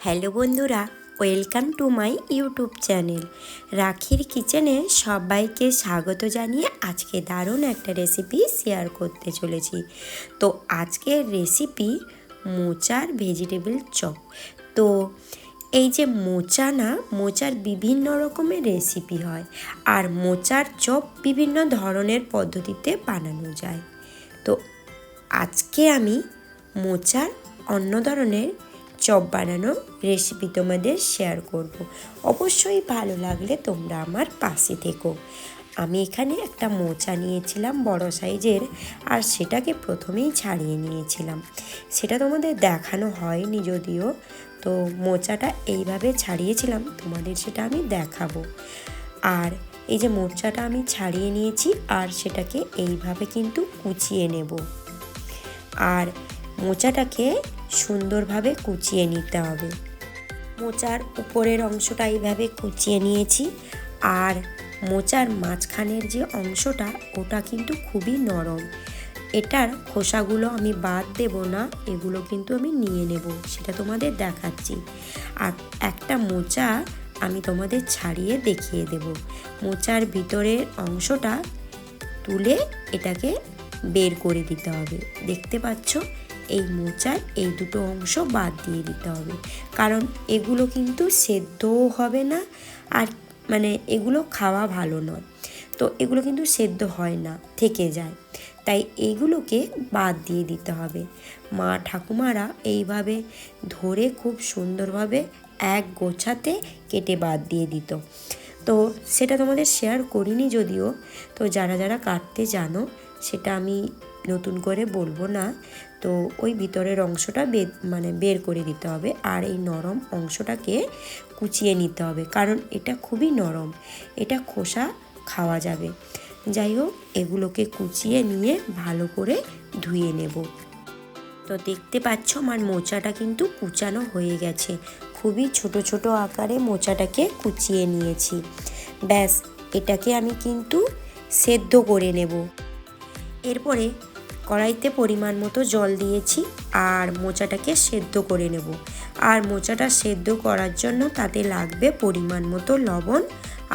Hello বন্ধুরা, welcome to my YouTube channel রাখির কিচেনে সবাইকে স্বাগত জানিয়ে আজকে দারুণ একটা রেসিপি শেয়ার করতে চলেছি। তো আজকের রেসিপি মোচার ভেজিটেবল চপ। তো এই যে মোচা না, মোচার বিভিন্ন রকমের রেসিপি হয়, আর মোচার চপ বিভিন্ন ধরনের পদ্ধতিতে বানানো যায়। তো আজকে আমি মোচার অন্য ধরনের চপ বানানোর রেসিপি তোমাদের শেয়ার করব। অবশ্যই ভালো লাগলে তোমরা আমার পাশে থেকো। আমি এখানে একটা মোচা নিয়েছিলাম বড় সাইজের, আর সেটাকে প্রথমেই ছাড়িয়ে নিয়েছিলাম। সেটা তোমাদের দেখানো হয়নি যদিও, তো মোচাটা এইভাবে ছাড়িয়েছিলাম, তোমাদের সেটা আমি দেখাবো। আর এই যে মোচাটা আমি ছাড়িয়ে নিয়েছি, আর সেটাকে এইভাবে কিন্তু কুচিয়ে নেব। আর মোচাটাকে সুন্দরভাবে কুচিয়ে নিতে হবে। মোচার উপরের অংশটা এইভাবে কুচিয়ে নিয়েছি, আর মোচার মাঝখানের যে অংশটা ওটা কিন্তু খুবই নরম। এটার খোসাগুলো আমি বাদ দেব না, এগুলো কিন্তু আমি নিয়ে নেব, সেটা তোমাদের দেখাচ্ছি। আর একটা মোচা আমি তোমাদের ছাড়িয়ে দেখিয়ে দেব। মোচার ভিতরের অংশটা তুলে এটাকে বের করে দিতে হবে। দেখতে পাচ্ছ, এই মোচার এই দুটো অংশ বাদ দিয়ে দিতে হবে, কারণ এগুলো কিন্তু সেদ্ধও হবে না, আর এগুলো খাওয়া ভালো নয়। তো এগুলো কিন্তু সেদ্ধ হয় না, থেকে যায়, তাই এগুলোকে বাদ দিয়ে দিতে হবে। মা ঠাকুমারা এইভাবে ধরে খুব সুন্দরভাবে এক গোছাতে কেটে বাদ দিয়ে দিত। তো সেটা তোমাদের শেয়ার করিনি যদিও, তো যারা যারা কাটতে জানো সেটা আমি নতুন করে বলবো না। তো ওই ভিতরের অংশটা বের করে দিতে হবে, আর এই নরম অংশটাকে কুচিয়ে নিতে হবে, কারণ এটা খুবই নরম, এটা খোসা খাওয়া যাবে। যাই হোক, এগুলোকে কুচিয়ে নিয়ে ভালো করে ধুয়ে নেব। তো দেখতে পাচ্ছ আমার মোচাটা কিন্তু কুচানো হয়ে গেছে। খুবই ছোট ছোট আকারে মোচাটাকে কুচিয়ে নিয়েছি। ব্যাস, এটাকে আমি কিন্তু সেদ্ধ করে নেব। এরপরে কড়াইতে পরিমাণ মতো জল দিয়েছি, আর মোচাটাকে সেদ্ধ করে নেব। আর মোচাটা সেদ্ধ করার জন্য তাতে লাগবে পরিমাণ মতো লবণ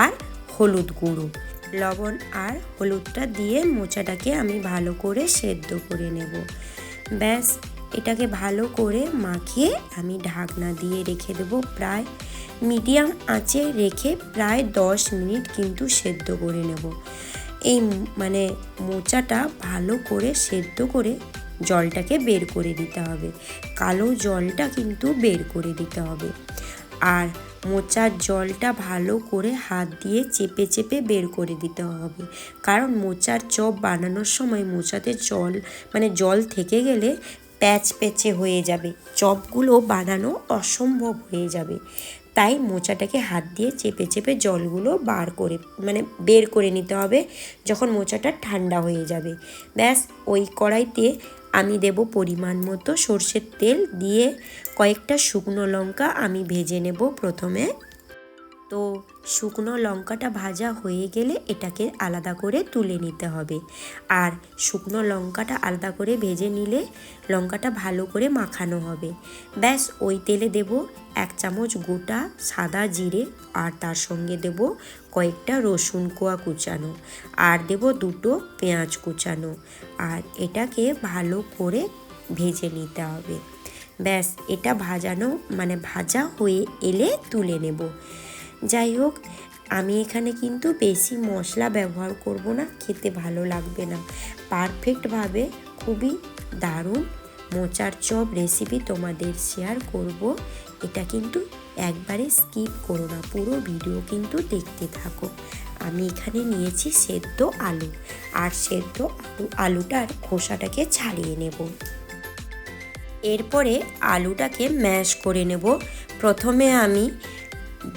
আর হলুদ গুঁড়ো। লবণ আর হলুদটা দিয়ে মোচাটাকে আমি ভালো করে সেদ্ধ করে নেব। ব্যাস, এটাকে ভালো করে মাখিয়ে আমি ঢাকনা দিয়ে রেখে দেবো। প্রায় মিডিয়াম আঁচে রেখে প্রায় 10 মিনিট কিন্তু সেদ্ধ করে নেব। এই মোচাটা ভালো করে সেদ্ধ করে জলটাকে বের করে দিতে হবে। কালো জলটা কিন্তু বের করে দিতে হবে। আর মোচার জলটা ভালো করে হাত দিয়ে চেপে চেপে বের করে দিতে হবে, কারণ মোচার চপ বানানোর সময় মোচাতে জল থেকে গেলে প্যাচ প্যাচে হয়ে যাবে, চপগুলো বানানো অসম্ভব হয়ে যাবে। তাই মোচাটাকে হাত দিয়ে চেপে চেপে জলগুলো বের করে নিতে হবে যখন মোচাটা ঠান্ডা হয়ে যাবে। ব্যাস, ওই কড়াইতে আমি দেব পরিমাণ মতো সর্ষের তেল, দিয়ে কয়েকটা শুকনো লঙ্কা আমি ভেজে নেব প্রথমে। তো শুকনো লঙ্কাটা ভাজা হয়ে গেলে এটাকে আলাদা করে তুলে নিতে হবে। আর শুকনো লঙ্কাটা আলাদা করে ভেজে নিলে লঙ্কাটা ভালো করে মাখানো হবে। ব্যাস, ওই তেলে দেব 1 চামচ গোটা সাদা জিরে, আর তার সঙ্গে দেব কয়েকটা রসুন কোয়া কুচানো, আর দেব 2টো পেঁয়াজ কুচানো, আর এটাকে ভালো করে ভেজে নিতে হবে। ব্যাস, এটা ভাজা হয়ে এলে তুলে নেব। যাই হোক, আমি এখানে কিন্তু বেশি মশলা ব্যবহার করব না, খেতে ভালো লাগবে না। পারফেক্টভাবে খুবই দারুণ মোচার চপ রেসিপি তোমাদের শেয়ার করব। এটা কিন্তু একবারে স্কিপ করো না, পুরো ভিডিও কিন্তু দেখতে থাকো। আমি এখানে নিয়েছি সেদ্ধ আলু, আর সেদ্ধ আলুটার খোসাটাকে ছাড়িয়ে নেব। এরপরে আলুটাকে ম্যাশ করে নেব। প্রথমে আমি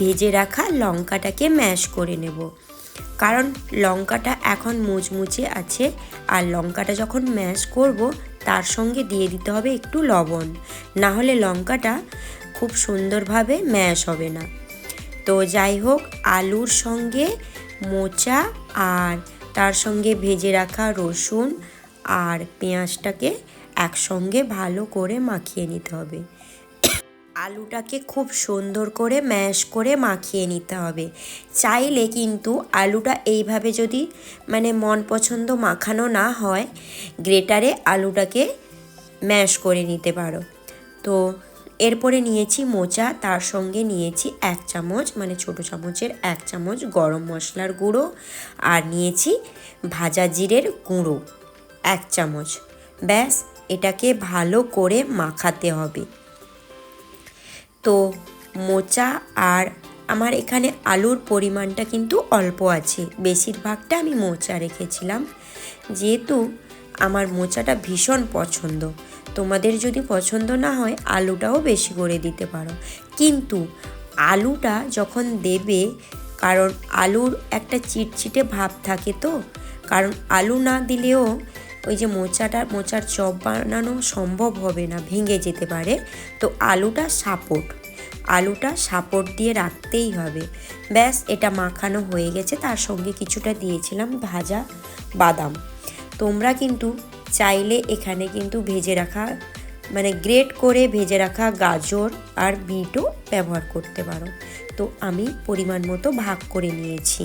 ভেজে রাখা লঙ্কাটাকে ম্যাশ করে নেব, কারণ লঙ্কাটা এখন মুচমুচে আছে, আর লঙ্কাটা যখন ম্যাশ করব তার সঙ্গে দিয়ে দিতে হবে একটু লবণ, না হলে লঙ্কাটা খুব সুন্দরভাবে ম্যাশ হবে না। তো যাই হোক, আলুর সঙ্গে মোচা আর তার সঙ্গে ভেজে রাখা রসুন আর পেঁয়াজটাকে একসঙ্গে ভালো করে মাখিয়ে নিতে হবে। আলুটাকে খুব সুন্দর করে ম্যাশ করে মাখিয়ে নিতে হবে। চাইলে কিন্তু আলুটা এইভাবে যদি মানে মন পছন্দ মাখানো না হয়, গ্রেটারে আলুটাকে ম্যাশ করে নিতে পারো। তো এরপরে নিয়েছি মোচা, তার সঙ্গে নিয়েছি 1 চামচ মানে ছোটো চামচের 1 চামচ গরম মশলার গুঁড়ো, আর নিয়েছি ভাজা জিরের গুঁড়ো 1 চামচ। ব্যাস, এটাকে ভালো করে মাখাতে হবে। তো মোচা আর আমার এখানে আলুর পরিমাণটা কিন্তু অল্প আছে, বেশিরভাগটা আমি মোচা রেখেছিলাম, যেহেতু আমার মোচাটা ভীষণ পছন্দ। তোমাদের যদি পছন্দ না হয় আলুটাও বেশি করে দিতে পারো, কিন্তু আলুটা যখন দেবে, কারণ আলুর একটা চিটচিটে ভাব থাকে, তো কারণ আলু না দিলেও ওই যে মোচার চপ বানানো সম্ভব হবে না, ভেঙে যেতে পারে। তো আলুটা সাপোর্ট দিয়ে রাখতেই হবে। ব্যাস, এটা মাখানো হয়ে গেছে। তার সঙ্গে কিছুটা দিয়েছিলাম ভাজা বাদাম। তোমরা কিন্তু চাইলে এখানে কিন্তু ভেজে রাখা মানে গ্রেট করে ভেজে রাখা গাজর আর বিটও ব্যবহার করতে পারো। তো আমি পরিমাণ মতো ভাগ করে নিয়েছি।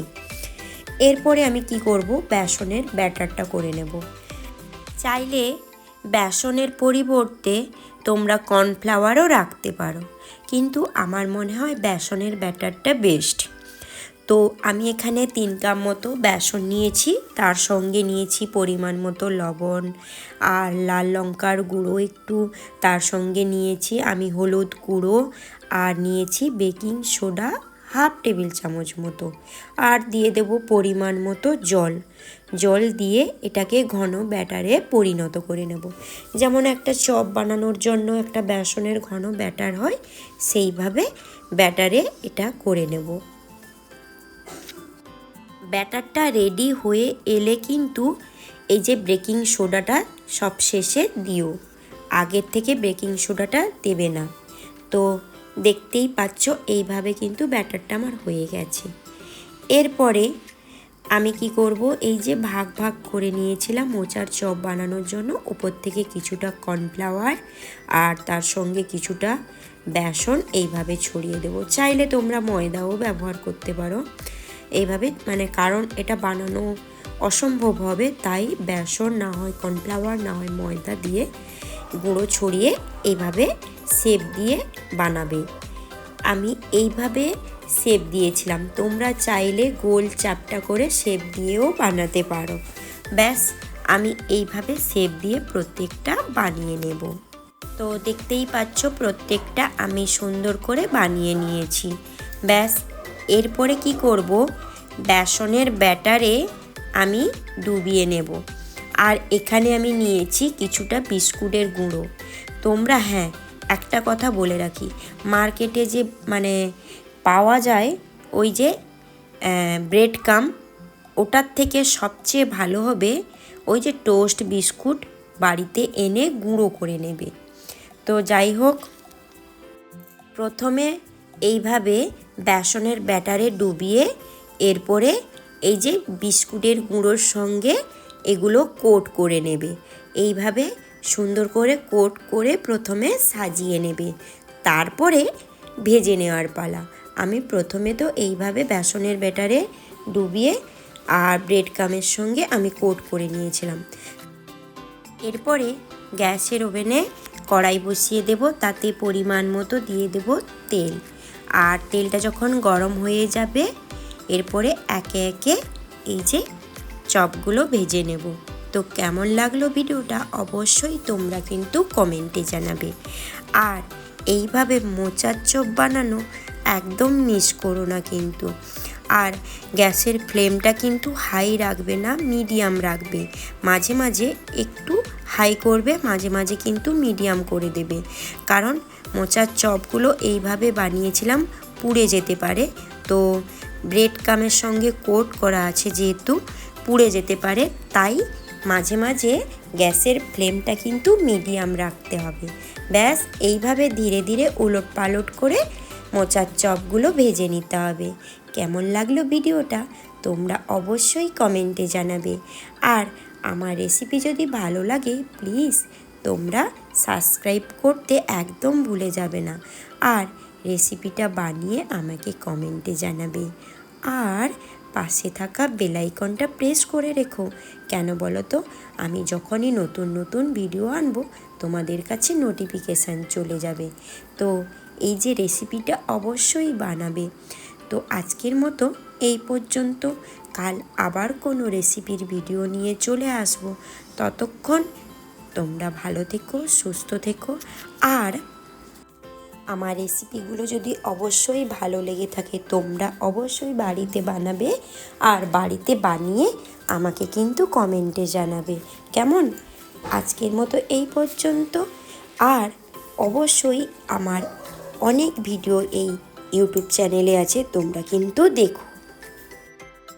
এরপরে আমি কি করব, বেসনের ব্যাটারটা করে নেব। চাইলে বেসনের পরিবর্তে তোমরা কর্নফ্লাওয়ারও রাখতে পারো, কিন্তু আমার মনে হয় বেসনের ব্যাটারটা বেস্ট। তো আমি এখানে 3 কাপ মতো বেসন নিয়েছি, তার সঙ্গে নিয়েছি পরিমাণ মতো লবণ আর লাল লঙ্কার গুঁড়ো একটু, তার সঙ্গে নিয়েছি আমি হলুদ গুঁড়ো, আর নিয়েছি বেকিং সোডা 1/2 টেবিল চামচ মতো, আর দিয়ে দেব পরিমাণ মতো জল দিয়ে এটাকে ঘন ব্যাটারে পরিণত করে নেব। যেমন একটা চপ বানানোর জন্য একটা বেসনের ঘন ব্যাটার হয়, সেইভাবে ব্যাটারে এটা করে নেব। ব্যাটারটা রেডি হয়ে এলে কিন্তু এই যে বেকিং সোডাটা সব শেষে দিও, আগের থেকে বেকিং সোডাটা দেবে না। তো দেখতেই পাচ্ছ এইভাবে কিন্তু ব্যাটারটা আমার হয়ে গেছে। এরপরে আমি কি করব, এই যে ভাগ ভাগ করে নিয়েছিলাম মোচার চপ বানানোর জন্য, উপর থেকে কিছুটা কর্নফ্লাওয়ার আর তার সঙ্গে কিছুটা বেসন এইভাবে ছড়িয়ে দেব। চাইলে তোমরা ময়দাও ব্যবহার করতে পারো এইভাবে, মানে কারণ এটা বানানো অসম্ভব হবে, তাই বেসন না হয় কর্নফ্লাওয়ার না হয় ময়দা দিয়ে গুঁড়ো ছড়িয়ে এইভাবে শেপ দিয়ে বানাবে। আমি এইভাবে শেপ দিয়েছিলাম, তোমরা চাইলে গোল চাপটা করে শেপ দিয়েও বানাতে পারো। ব্যাস, আমি এইভাবে শেপ দিয়ে প্রত্যেকটা বানিয়ে নেব। তো দেখতেই পাচ্ছ প্রত্যেকটা আমি সুন্দর করে বানিয়ে নিয়েছি। ব্যাস, এরপরে কি করব, বেসনের ব্যাটারে আমি ডুবিয়ে নেব। আর এখানে আমি নিয়েছি কিছুটা বিস্কুটের গুঁড়ো। তোমরা, হ্যাঁ, একটা কথা বলে রাখি, মার্কেটে যে মানে পাওয়া যায় ওই যে ব্রেড কাম, ওটার থেকে সবচেয়ে ভালো হবে ওই যে টোস্ট বিস্কুট বাড়িতে এনে গুঁড়ো করে নেবে। তো যাই হোক, প্রথমে এইভাবে বেসনের ব্যাটারে ডুবিয়ে এরপরে এই যে বিস্কুটের গুঁড়োর সঙ্গে এগুলো কোট করে নেবে। এইভাবে সুন্দর করে কোট করে প্রথমে সাজিয়ে নেবে, তারপরে ভেজে নেওয়ার পালা। আমি প্রথমে তো এইভাবে বেসনের ব্যাটারে ডুবিয়ে আর ব্রেড কামের সঙ্গে আমি কোট করে নিয়েছিলাম। এরপরে গ্যাসের ওভেনে কড়াই বসিয়ে দেব, তাতে পরিমাণ মতো দিয়ে দেব তেল। আর তেলটা যখন গরম হয়ে যাবে, এরপরে একে একে এই যে চপগুলো ভেজে নেব। তো কেমন লাগলো ভিডিওটা অবশ্যই তোমরা কিন্তু কমেন্টে জানাবে। আর এইভাবে মোচার চপ বানানো একদম মিস করো না কিন্তু। আর গ্যাসের ফ্লেমটা কিন্তু হাই রাখবে না, মিডিয়াম রাখবে। মাঝে মাঝে একটু হাই করবে, মাঝে মাঝে কিন্তু মিডিয়াম করে দেবে, কারণ মোচার চপগুলো এইভাবে বানিয়েছিলাম পুড়ে যেতে পারে। তো ব্রেড কামের সঙ্গে কোট করা আছে যেহেতু পুড়ে যেতে পারে, তাই মাঝে মাঝে গ্যাসের ফ্লেমটা কিন্তু মিডিয়াম রাখতে হবে। ব্যাস, এইভাবে ধীরে ধীরে উলট পালট করে মোচার চপগুলো ভেজে নিতে হবে। কেমন লাগলো ভিডিওটা তোমরা অবশ্যই কমেন্টে জানাবে। আর আমার রেসিপি যদি ভালো লাগে প্লিজ তোমরা সাবস্ক্রাইব করতে একদম ভুলে যাবে না। আর রেসিপিটা বানিয়ে আমাকে কমেন্টে জানাবে। আর পাশে থাকা বেল আইকনটা প্রেস করে রেখো। কেন বলো তো, আমি যখনই নতুন নতুন ভিডিও আনবো তোমাদের কাছে নোটিফিকেশান চলে যাবে। তো এই যে রেসিপিটা অবশ্যই বানাবে। তো আজকের মতো এই পর্যন্ত। কাল আবার কোনো রেসিপির ভিডিও নিয়ে চলে আসবো। ততক্ষণ তোমরা ভালো থেকো, সুস্থ থেকো। আর আমার রেসিপিগুলো যদি অবশ্যই ভালো লেগে থাকে তোমরা অবশ্যই বাড়িতে বানাবে, আর বাড়িতে বানিয়ে আমাকে কিন্তু কমেন্টে জানাবে। কেমন? আজকের মতো এই পর্যন্ত। আর অবশ্যই আমার অনেক ভিডিও এই ইউটিউব চ্যানেলে আছে, তোমরা কিন্তু দেখো।